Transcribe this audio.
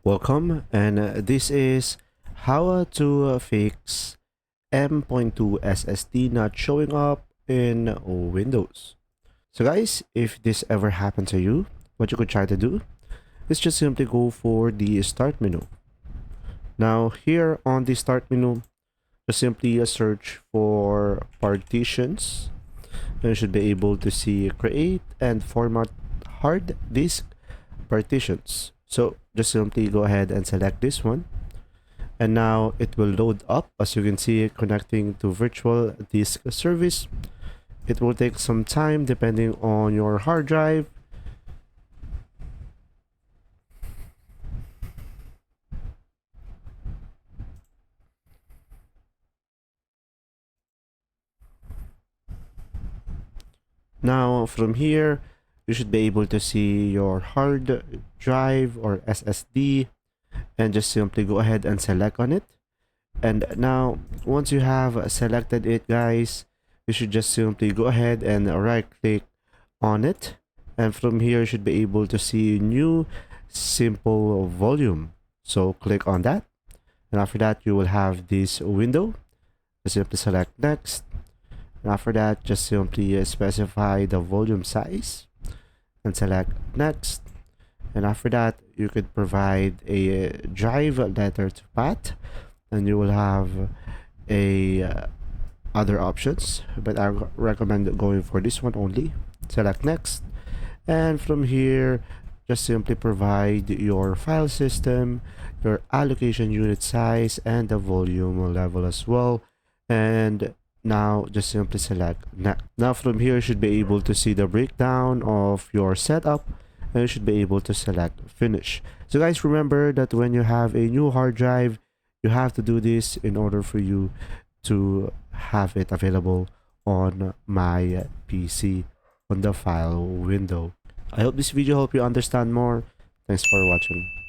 Welcome, and this is how to fix M.2 SSD not showing up in Windows. So guys, if this ever happened to you, what you could try to do is just simply go for the start menu. Now here on the start menu, just simply search for partitions, and you should be able to see create and format hard disk partitions. So just simply go ahead and select this one, and now it will load up. As you can see, connecting to virtual disk service. It will take some time depending on your hard drive. Now from here, you should be able to see your hard drive or SSD, and just simply go ahead and select on it. And now once you have selected it, guys, you should just simply go ahead and right click on it, and from here you should be able to see new simple volume. So click on that, and after that you will have this window. Just simply select next, and after that just simply specify the volume size and select next. And after that you could provide a drive letter to path, and you will have a other options, but I recommend going for this one only. Select next, and from here just simply provide your file system, your allocation unit size, and the volume level as well. And now just simply select next. Now from here you should be able to see the breakdown of your setup, and you should be able to select finish. So guys, remember that when you have a new hard drive, you have to do this in order for you to have it available on my PC on the file window. I hope this video helped you understand more. Thanks for watching.